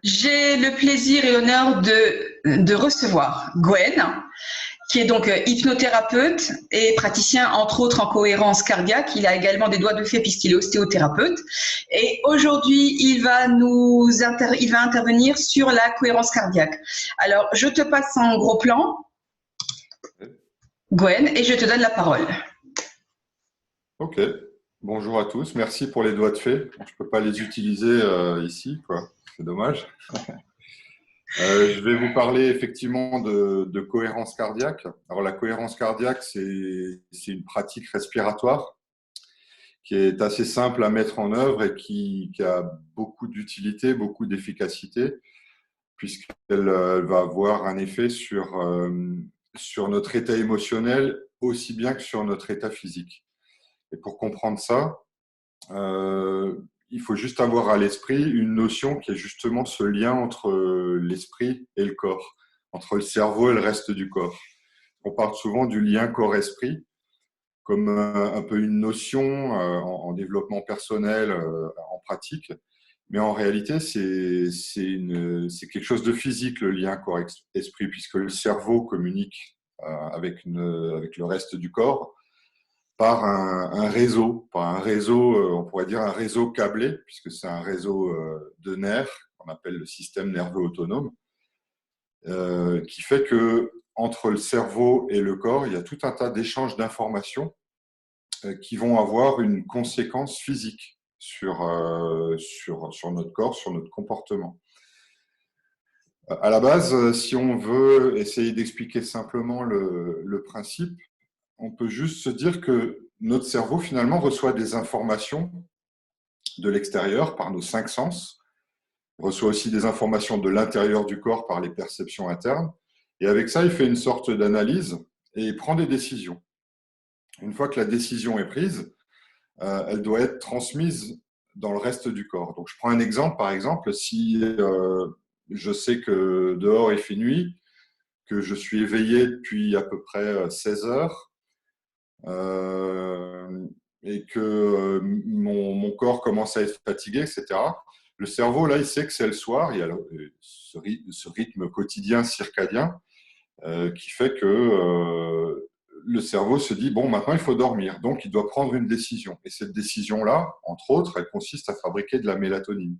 J'ai le plaisir et l'honneur de recevoir Gwen, qui est donc hypnothérapeute et praticien, entre autres, en cohérence cardiaque. Il a également des doigts de fée puisqu'il est ostéothérapeute. Et aujourd'hui, il va intervenir sur la cohérence cardiaque. Alors, je te passe en gros plan, Gwen, et je te donne la parole. Ok, bonjour à tous. Merci pour les doigts de fée. Je ne peux pas les utiliser ici, quoi. C'est dommage. Je vais vous parler effectivement de cohérence cardiaque. Alors la cohérence cardiaque, c'est une pratique respiratoire qui est assez simple à mettre en œuvre et qui a beaucoup d'utilité, beaucoup d'efficacité, puisqu'elle va avoir un effet sur notre état émotionnel aussi bien que sur notre état physique. Et pour comprendre ça, il faut juste avoir à l'esprit une notion qui est justement ce lien entre l'esprit et le corps, entre le cerveau et le reste du corps. On parle souvent du lien corps-esprit comme un peu une notion en développement personnel, en pratique, mais en réalité, c'est quelque chose de physique, le lien corps-esprit, puisque le cerveau communique avec le reste du corps par un réseau, on pourrait dire un réseau câblé, puisque c'est un réseau de nerfs qu'on appelle le système nerveux autonome, qui fait que entre le cerveau et le corps, il y a tout un tas d'échanges d'informations qui vont avoir une conséquence physique sur notre corps, sur notre comportement. À la base, si on veut essayer d'expliquer simplement le principe, on peut juste se dire que notre cerveau, finalement, reçoit des informations de l'extérieur par nos 5 sens, reçoit aussi des informations de l'intérieur du corps par les perceptions internes, et avec ça, il fait une sorte d'analyse et il prend des décisions. Une fois que la décision est prise, elle doit être transmise dans le reste du corps. Donc, je prends un exemple, par exemple, si je sais que dehors il fait nuit, que je suis éveillé depuis à peu près 16 heures, et que mon corps commence à être fatigué, etc. Le cerveau, là, il sait que c'est le soir, il y a ce rythme quotidien circadien qui fait que le cerveau se dit, bon, maintenant, il faut dormir. Donc, il doit prendre une décision. Et cette décision-là, entre autres, elle consiste à fabriquer de la mélatonine.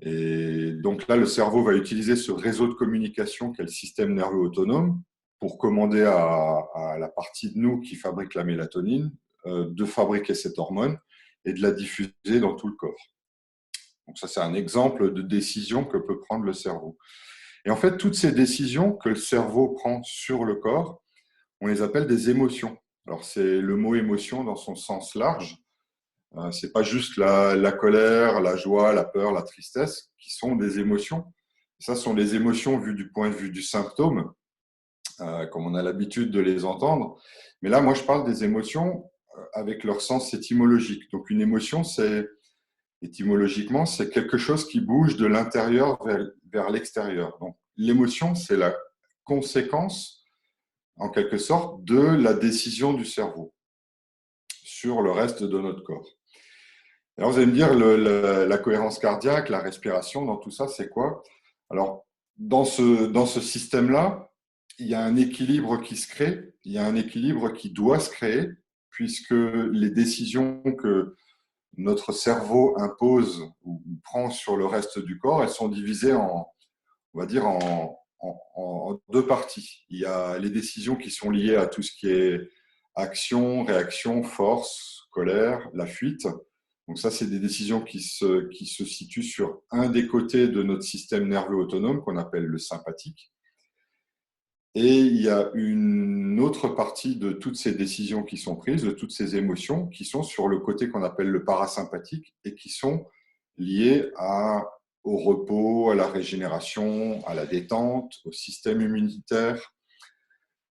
Et donc là, le cerveau va utiliser ce réseau de communication qu'est le système nerveux autonome pour commander à la partie de nous qui fabrique la mélatonine de fabriquer cette hormone et de la diffuser dans tout le corps. Donc ça, c'est un exemple de décision que peut prendre le cerveau. Et en fait, toutes ces décisions que le cerveau prend sur le corps, on les appelle des émotions. Alors, c'est le mot émotion dans son sens large. C'est pas juste la colère, la joie, la peur, la tristesse qui sont des émotions. Ça sont les émotions vues du point de vue du symptôme, comme on a l'habitude de les entendre. Mais là, moi, je parle des émotions avec leur sens étymologique. Donc, une émotion, étymologiquement, c'est quelque chose qui bouge de l'intérieur vers l'extérieur. Donc, l'émotion, c'est la conséquence, en quelque sorte, de la décision du cerveau sur le reste de notre corps. Alors, vous allez me dire, la cohérence cardiaque, la respiration, dans tout ça, c'est quoi? Alors, dans ce système-là, il y a un équilibre qui se crée, il y a un équilibre qui doit se créer, puisque les décisions que notre cerveau impose ou prend sur le reste du corps, elles sont divisées on va dire, en deux parties. Il y a les décisions qui sont liées à tout ce qui est action, réaction, force, colère, la fuite. Donc ça, c'est des décisions qui se situent sur un des côtés de notre système nerveux autonome qu'on appelle le sympathique. Et il y a une autre partie de toutes ces décisions qui sont prises, de toutes ces émotions, qui sont sur le côté qu'on appelle le parasympathique et qui sont liées au repos, à la régénération, à la détente, au système immunitaire.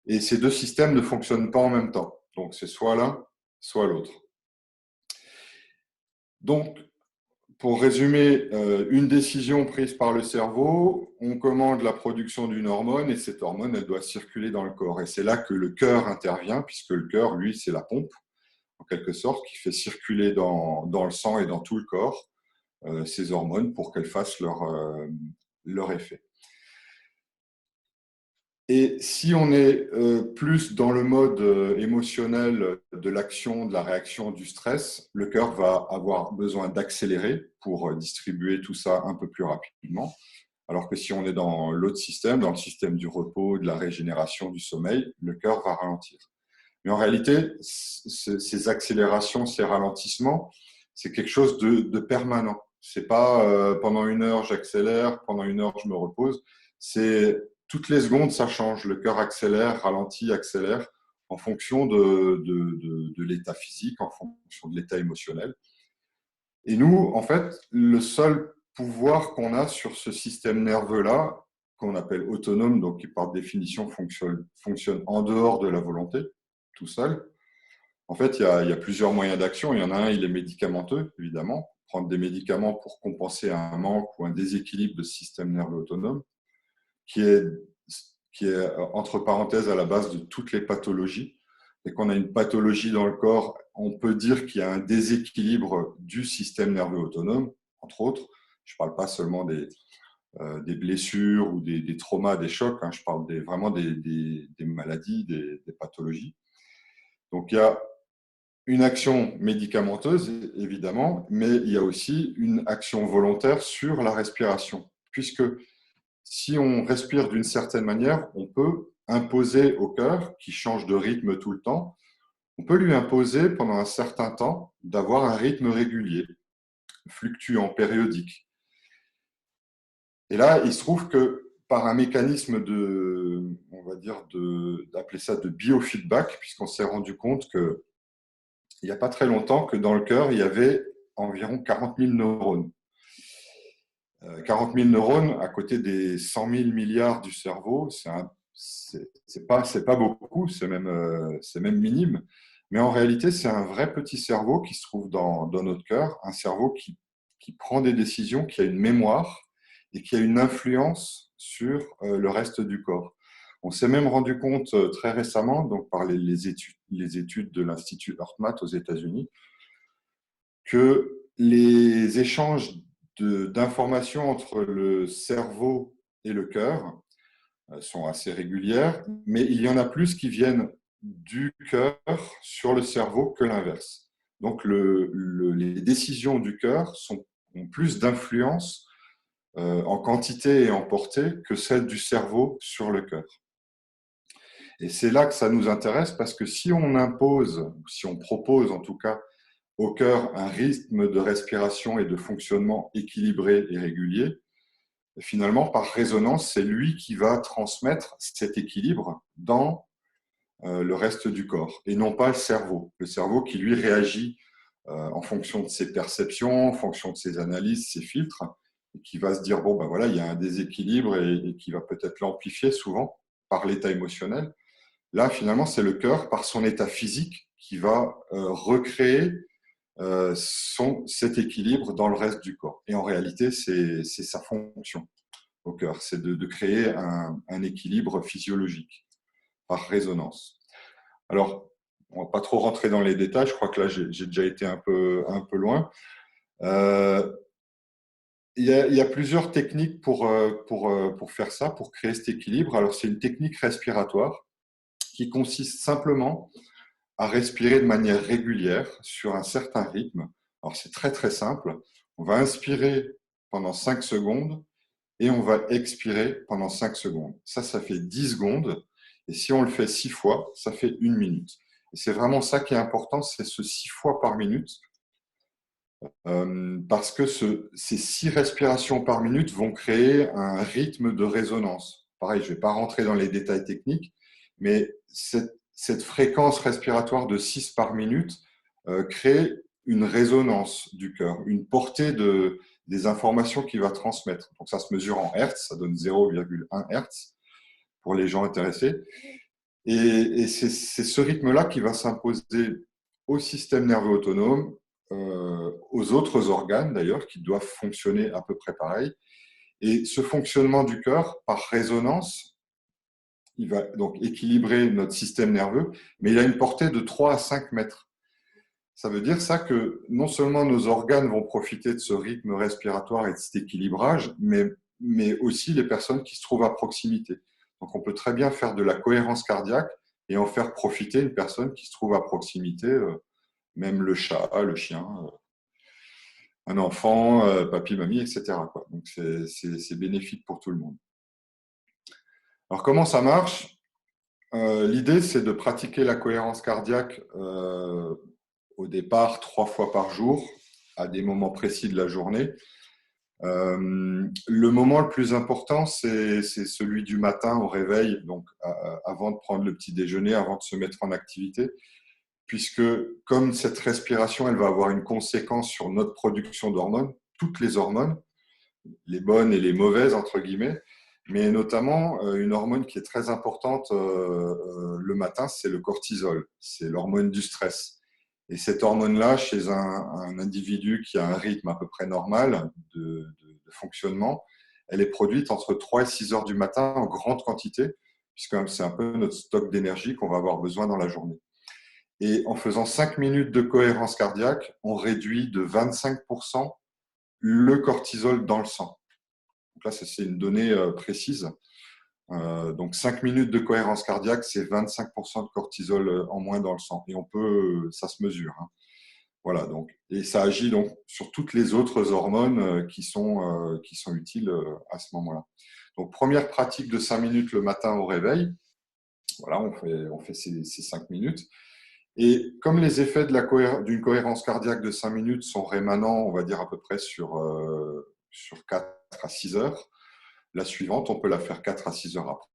Et ces deux systèmes ne fonctionnent pas en même temps. Donc c'est soit l'un, soit l'autre. Donc, pour résumer, une décision prise par le cerveau, on commande la production d'une hormone et cette hormone, elle doit circuler dans le corps. Et c'est là que le cœur intervient, puisque le cœur, lui, c'est la pompe, en quelque sorte, qui fait circuler dans le sang et dans tout le corps ces hormones pour qu'elles fassent leur effet. Et si on est plus dans le mode émotionnel de l'action, de la réaction, du stress, le cœur va avoir besoin d'accélérer pour distribuer tout ça un peu plus rapidement. Alors que si on est dans l'autre système, dans le système du repos, de la régénération, du sommeil, le cœur va ralentir. Mais en réalité, ces accélérations, ces ralentissements, c'est quelque chose de permanent. C'est pas pendant 1 heure j'accélère, pendant 1 heure je me repose. C'est toutes les secondes ça change. Le cœur accélère, ralentit, accélère en fonction de l'état physique, en fonction de l'état émotionnel. Et nous, en fait, le seul pouvoir qu'on a sur ce système nerveux-là, qu'on appelle autonome, donc qui par définition fonctionne en dehors de la volonté, tout seul. En fait, il y a plusieurs moyens d'action. Il y en a un, il est médicamenteux, évidemment. Prendre des médicaments pour compenser un manque ou un déséquilibre de ce système nerveux autonome, qui est entre parenthèses à la base de toutes les pathologies. Dès qu'on a une pathologie dans le corps, on peut dire qu'il y a un déséquilibre du système nerveux autonome, entre autres. Je ne parle pas seulement des blessures ou des traumas, des chocs, hein. Je parle vraiment des maladies, des pathologies. Donc, il y a une action médicamenteuse, évidemment, mais il y a aussi une action volontaire sur la respiration, puisque si on respire d'une certaine manière, on peut imposer au cœur, qui change de rythme tout le temps, on peut lui imposer pendant un certain temps d'avoir un rythme régulier, fluctuant, périodique. Et là, il se trouve que par un mécanisme on va dire d'appeler ça de biofeedback, puisqu'on s'est rendu compte que il n'y a pas très longtemps que dans le cœur, il y avait environ 40 000 neurones. 40 000 neurones à côté des 100 000 milliards du cerveau, c'est pas beaucoup, c'est même minime. Mais en réalité, c'est un vrai petit cerveau qui se trouve dans notre cœur, un cerveau qui prend des décisions, qui a une mémoire et qui a une influence sur le reste du corps. On s'est même rendu compte très récemment, donc par les études de l'Institut HeartMath aux États-Unis, que les échanges d'informations entre le cerveau et le cœur sont assez régulières, mais il y en a plus qui viennent du cœur sur le cerveau que l'inverse. Donc les décisions du cœur ont plus d'influence en quantité et en portée que celles du cerveau sur le cœur. Et c'est là que ça nous intéresse parce que si on impose, si on propose en tout cas au cœur un rythme de respiration et de fonctionnement équilibré et régulier, finalement, par résonance, c'est lui qui va transmettre cet équilibre dans le reste du corps et non pas le cerveau. Le cerveau qui, lui, réagit en fonction de ses perceptions, en fonction de ses analyses, ses filtres, et qui va se dire, bon, ben voilà, il y a un déséquilibre et qui va peut-être l'amplifier souvent par l'état émotionnel. Là, finalement, c'est le cœur, par son état physique, qui va recréer cet équilibre dans le reste du corps. Et en réalité, c'est sa fonction au cœur, c'est de créer un équilibre physiologique par résonance. Alors, on ne va pas trop rentrer dans les détails, je crois que là, j'ai déjà été un peu loin. Il y a plusieurs techniques pour faire ça, pour créer cet équilibre. Alors, c'est une technique respiratoire qui consiste simplement à respirer de manière régulière sur un certain rythme. Alors, c'est très, très simple. On va inspirer pendant 5 secondes et on va expirer pendant 5 secondes. Ça fait 10 secondes. Et si on le fait 6 fois, ça fait 1 minute. Et c'est vraiment ça qui est important, c'est ce 6 fois par minute. Parce que ces 6 respirations par minute vont créer un rythme de résonance. Pareil, je ne vais pas rentrer dans les détails techniques, mais cette fréquence respiratoire de 6 par minute crée une résonance du cœur, une portée des informations qu'il va transmettre. Donc ça se mesure en Hertz, ça donne 0,1 Hertz pour les gens intéressés. Et c'est ce rythme-là qui va s'imposer au système nerveux autonome, aux autres organes d'ailleurs, qui doivent fonctionner à peu près pareil. Et ce fonctionnement du cœur, par résonance, il va donc équilibrer notre système nerveux, mais il a une portée de 3 à 5 mètres. Ça veut dire ça que non seulement nos organes vont profiter de ce rythme respiratoire et de cet équilibrage, mais aussi les personnes qui se trouvent à proximité. Donc on peut très bien faire de la cohérence cardiaque et en faire profiter une personne qui se trouve à proximité, même le chat, le chien, un enfant, papy, mamie, etc., quoi. Donc c'est bénéfique pour tout le monde. Alors comment ça marche? L'idée, c'est de pratiquer la cohérence cardiaque au départ 3 fois par jour, à des moments précis de la journée. Le moment le plus important, c'est celui du matin au réveil, donc avant de prendre le petit déjeuner, avant de se mettre en activité, puisque comme cette respiration, elle va avoir une conséquence sur notre production d'hormones, toutes les hormones, les bonnes et les mauvaises, entre guillemets, mais notamment une hormone qui est très importante le matin, c'est le cortisol, c'est l'hormone du stress. Et cette hormone-là, chez un individu qui a un rythme à peu près normal de fonctionnement, elle est produite entre 3 et 6 heures du matin en grande quantité, puisque c'est un peu notre stock d'énergie qu'on va avoir besoin dans la journée. Et en faisant 5 minutes de cohérence cardiaque, on réduit de 25% le cortisol dans le sang. Donc là, c'est une donnée précise. Donc 5 minutes de cohérence cardiaque, c'est 25% de cortisol en moins dans le sang. Et ça se mesure. Hein. Voilà, donc, et ça agit donc sur toutes les autres hormones qui sont utiles à ce moment-là. Donc première pratique de 5 minutes le matin au réveil. Voilà, on fait ces 5 minutes. Et comme les effets d'une cohérence cardiaque de 5 minutes sont rémanents, on va dire à peu près sur 4 à 6 heures, la suivante, on peut la faire 4 à 6 heures après.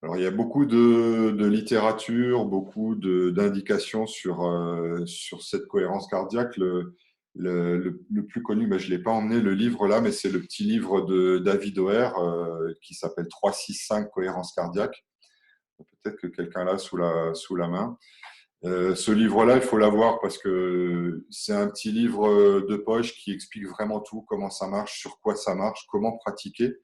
Alors, il y a beaucoup de littérature, beaucoup d'indications sur cette cohérence cardiaque. Le plus connu, je ne l'ai pas emmené le livre là, mais c'est le petit livre de David O'Hare qui s'appelle 3-6-5 cohérence cardiaque. Peut-être que quelqu'un l'a sous la main. Ce livre-là, il faut l'avoir parce que c'est un petit livre de poche qui explique vraiment tout, comment ça marche, sur quoi ça marche, comment pratiquer.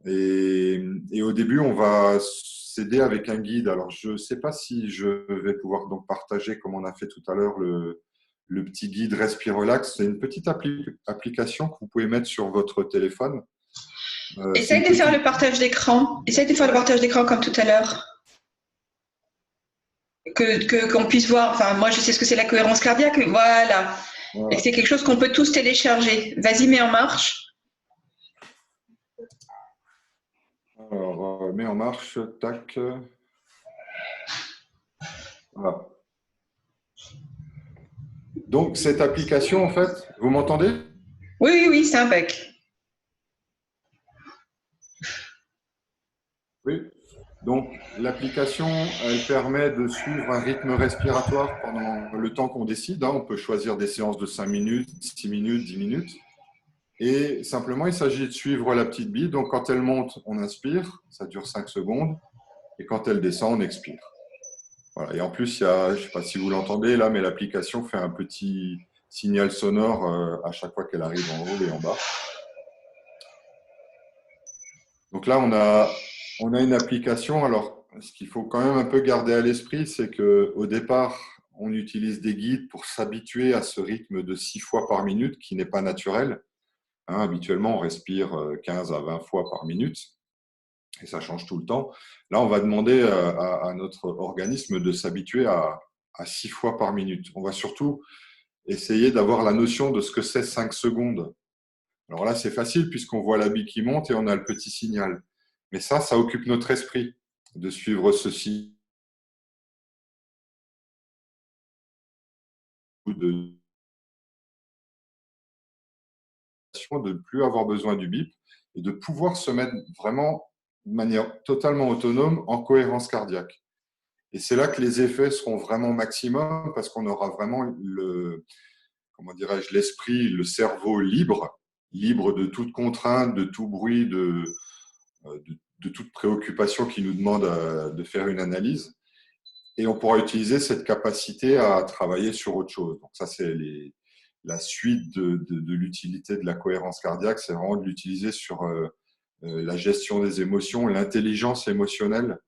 Et au début, on va s'aider avec un guide. Alors, je ne sais pas si je vais pouvoir donc partager, comme on a fait tout à l'heure, le petit guide Respirelax. C'est une petite application que vous pouvez mettre sur votre téléphone. Essaye de faire le partage d'écran. Essaye de faire le partage d'écran comme tout à l'heure. Qu'on puisse voir. Enfin, moi, je sais ce que c'est la cohérence cardiaque. Voilà. Et c'est quelque chose qu'on peut tous télécharger. Vas-y, mets en marche. Alors, mets en marche, tac. Voilà. Donc, cette application, en fait, vous m'entendez? Oui, c'est impec. Oui. Donc, l'application, elle permet de suivre un rythme respiratoire pendant le temps qu'on décide. On peut choisir des séances de 5 minutes, 6 minutes, 10 minutes. Et simplement, il s'agit de suivre la petite bille. Donc, quand elle monte, on inspire, ça dure 5 secondes. Et quand elle descend, on expire. Voilà. Et en plus, je ne sais pas si vous l'entendez là, mais l'application fait un petit signal sonore à chaque fois qu'elle arrive en haut et en bas. Donc là, on a une application. Alors, ce qu'il faut quand même un peu garder à l'esprit, c'est qu'au départ, on utilise des guides pour s'habituer à ce rythme de 6 fois par minute qui n'est pas naturel. Habituellement, on respire 15 à 20 fois par minute et ça change tout le temps. Là, on va demander à notre organisme de s'habituer à 6 fois par minute. On va surtout essayer d'avoir la notion de ce que c'est 5 secondes. Alors là, c'est facile puisqu'on voit la bille qui monte et on a le petit signal. Mais ça occupe notre esprit de suivre ceci, de ne plus avoir besoin du bip et de pouvoir se mettre vraiment de manière totalement autonome en cohérence cardiaque. Et c'est là que les effets seront vraiment maximum parce qu'on aura vraiment l'esprit, le cerveau libre de toute contrainte, de tout bruit, de toute préoccupation qui nous demande de faire une analyse. Et on pourra utiliser cette capacité à travailler sur autre chose. Donc ça, c'est la suite de l'utilité de la cohérence cardiaque, c'est vraiment de l'utiliser sur la gestion des émotions, l'intelligence émotionnelle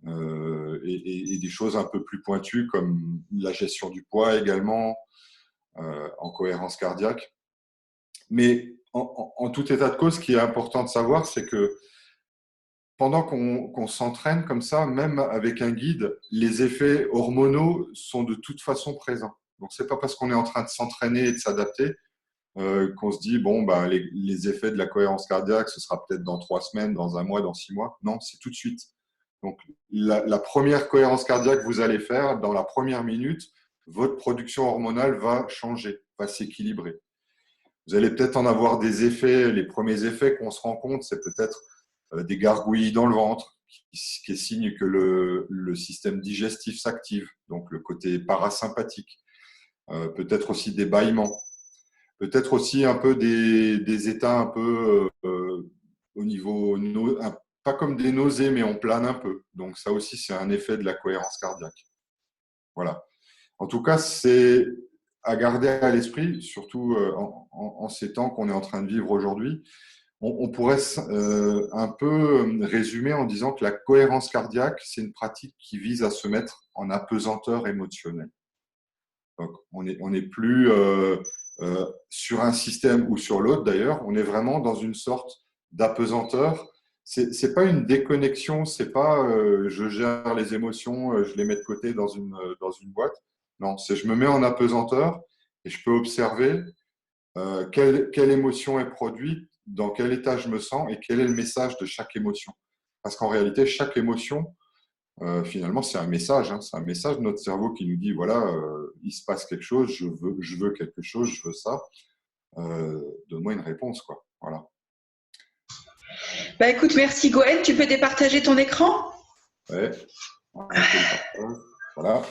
et des choses un peu plus pointues comme la gestion du poids également en cohérence cardiaque. Mais en tout état de cause, ce qui est important de savoir, c'est que pendant qu'on s'entraîne comme ça, même avec un guide, les effets hormonaux sont de toute façon présents. Donc, ce n'est pas parce qu'on est en train de s'entraîner et de s'adapter qu'on se dit, bon, ben, les effets de la cohérence cardiaque, ce sera peut-être dans 3 semaines, dans un mois, dans 6 mois. Non, c'est tout de suite. Donc, la première cohérence cardiaque que vous allez faire, dans la première minute, votre production hormonale va changer, va s'équilibrer. Vous allez peut-être en avoir des effets. Les premiers effets qu'on se rend compte, c'est peut-être des gargouillis dans le ventre, qui est signe que le système digestif s'active, donc le côté parasympathique. Peut-être aussi des bâillements. Peut-être aussi un peu des états un peu au niveau, pas comme des nausées, mais on plane un peu. Donc ça aussi, c'est un effet de la cohérence cardiaque. Voilà. En tout cas, c'est à garder à l'esprit, surtout en ces temps qu'on est en train de vivre aujourd'hui. On pourrait un peu résumer en disant que la cohérence cardiaque, c'est une pratique qui vise à se mettre en apesanteur émotionnelle. Donc, on n'est plus sur un système ou sur l'autre d'ailleurs, on est vraiment dans une sorte d'apesanteur. C'est pas une déconnexion, c'est pas je gère les émotions, je les mets de côté dans une boîte. Non, c'est je me mets en apesanteur et je peux observer quelle émotion est produite, dans quel état je me sens et quel est le message de chaque émotion. Parce qu'en réalité, chaque émotion, finalement, c'est un message. Hein, c'est un message de notre cerveau qui nous dit, voilà, il se passe quelque chose, je veux quelque chose, je veux ça. Donne-moi une réponse, quoi. Voilà. Bah écoute, merci Gwen. Tu peux départager ton écran? Ouais. Voilà.